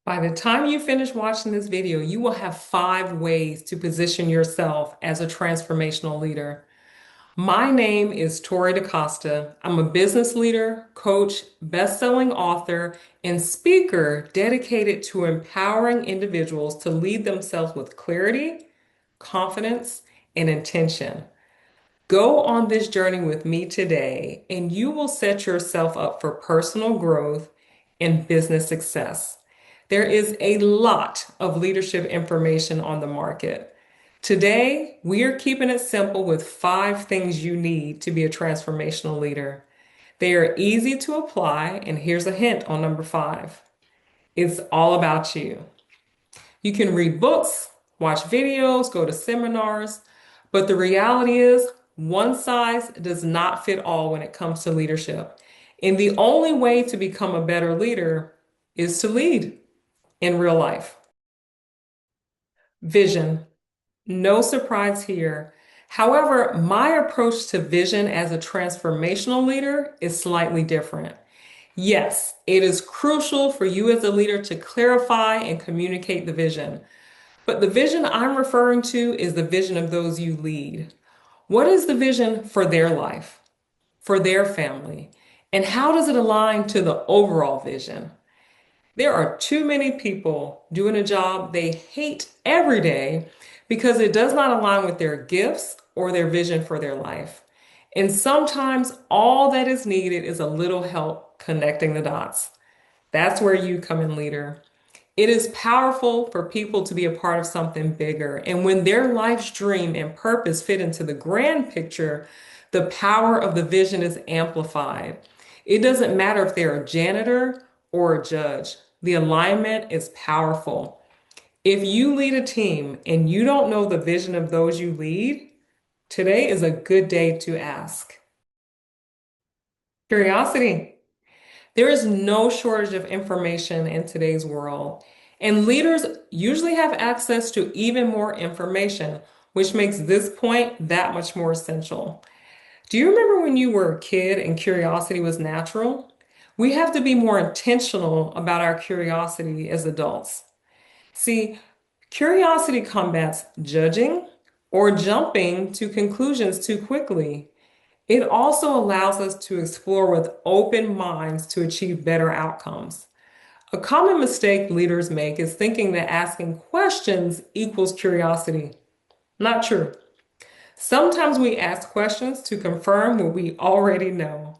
By the time you finish watching this video, you will have 5 ways to position yourself as a transformational leader. My name is Tori DaCosta. I'm a business leader, coach, best-selling author, and speaker dedicated to empowering individuals to lead themselves with clarity, confidence, and intention. Go on this journey with me today, and you will set yourself up for personal growth and business success. There is a lot of leadership information on the market. Today, we are keeping it simple with 5 things you need to be a transformational leader. They are easy to apply, and here's a hint on number 5. It's all about you. You can read books, watch videos, go to seminars, but the reality is one size does not fit all when it comes to leadership. And the only way to become a better leader is to lead in real life. Vision. No surprise here. However, my approach to vision as a transformational leader is slightly different. Yes, it is crucial for you as a leader to clarify and communicate the vision. But the vision I'm referring to is the vision of those you lead. What is the vision for their life, for their family? And how does it align to the overall vision? There are too many people doing a job they hate every day because it does not align with their gifts or their vision for their life. And sometimes all that is needed is a little help connecting the dots. That's where you come in, leader. It is powerful for people to be a part of something bigger. And when their life's dream and purpose fit into the grand picture, the power of the vision is amplified. It doesn't matter if they're a janitor or a judge, the alignment is powerful. If you lead a team and you don't know the vision of those you lead, today is a good day to ask. Curiosity. There is no shortage of information in today's world, and leaders usually have access to even more information, which makes this point that much more essential. Do you remember when you were a kid and curiosity was natural? We have to be more intentional about our curiosity as adults. See, curiosity combats judging or jumping to conclusions too quickly. It also allows us to explore with open minds to achieve better outcomes. A common mistake leaders make is thinking that asking questions equals curiosity. Not true. Sometimes we ask questions to confirm what we already know.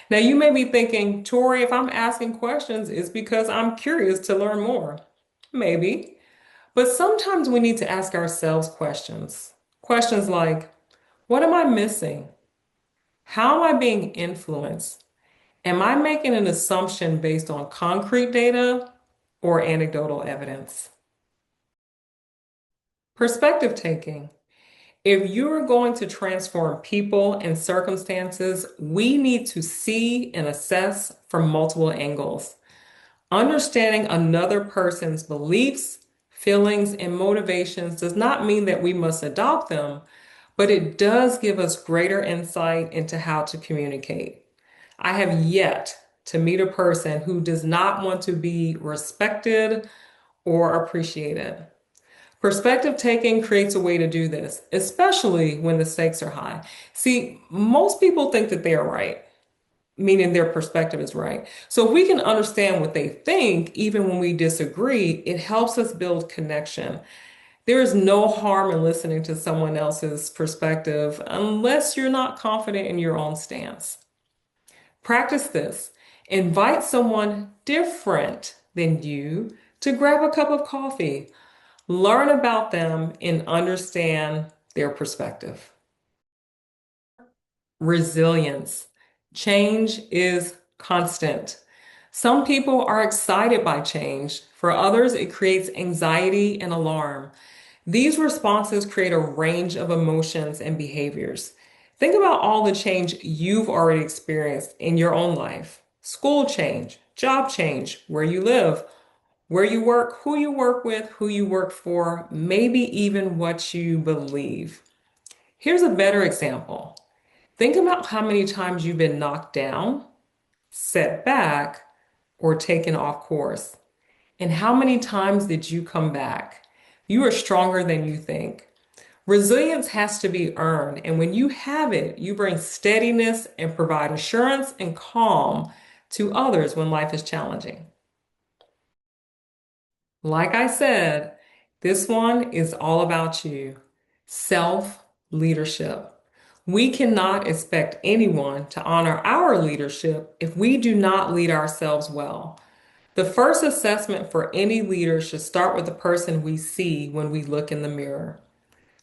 Now, you may be thinking, Tori, if I'm asking questions, it's because I'm curious to learn more. Maybe. But sometimes we need to ask ourselves questions. Questions like, what am I missing? How am I being influenced? Am I making an assumption based on concrete data or anecdotal evidence? Perspective taking. If you're going to transform people and circumstances, we need to see and assess from multiple angles. Understanding another person's beliefs, feelings, and motivations does not mean that we must adopt them, but it does give us greater insight into how to communicate. I have yet to meet a person who does not want to be respected or appreciated. Perspective taking creates a way to do this, especially when the stakes are high. See, most people think that they are right, meaning their perspective is right. So if we can understand what they think, even when we disagree, it helps us build connection. There is no harm in listening to someone else's perspective unless you're not confident in your own stance. Practice this. Invite someone different than you to grab a cup of coffee. Learn about them and understand their perspective. Resilience. Change is constant. Some people are excited by change. For others, it creates anxiety and alarm. These responses create a range of emotions and behaviors. Think about all the change you've already experienced in your own life. School change, job change, where you live, where you work, who you work for, maybe even what you believe. Here's a better example. Think about how many times you've been knocked down, set back, or taken off course. And how many times did you come back? You are stronger than you think. Resilience has to be earned, and when you have it, you bring steadiness and provide assurance and calm to others when life is challenging. Like I said, this one is all about you. Self leadership. We cannot expect anyone to honor our leadership if we do not lead ourselves well. The first assessment for any leader should start with the person we see when we look in the mirror.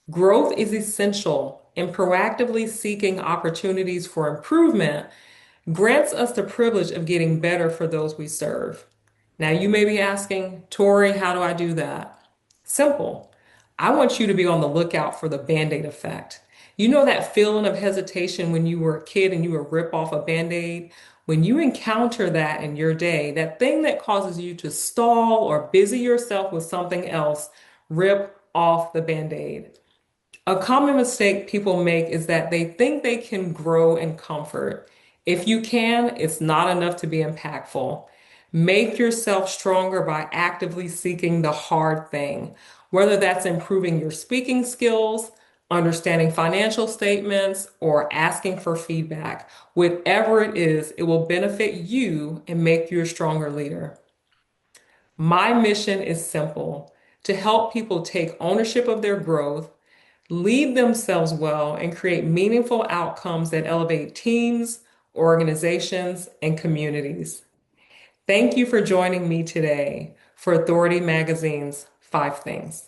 Growth is essential, and proactively seeking opportunities for improvement grants us the privilege of getting better for those we serve. Now, you may be asking, Tori, how do I do that? Simple. I want you to be on the lookout for the band-aid effect. You know that feeling of hesitation when you were a kid and you would rip off a band-aid? When you encounter that in your day, that thing that causes you to stall or busy yourself with something else, rip off the band-aid. A common mistake people make is that they think they can grow in comfort. If you can, it's not enough to be impactful. Make yourself stronger by actively seeking the hard thing, whether that's improving your speaking skills, understanding financial statements, or asking for feedback. Whatever it is, it will benefit you and make you a stronger leader. My mission is simple: to help people take ownership of their growth, lead themselves well, and create meaningful outcomes that elevate teams, organizations, and communities. Thank you for joining me today for Authority Magazine's 5 Things.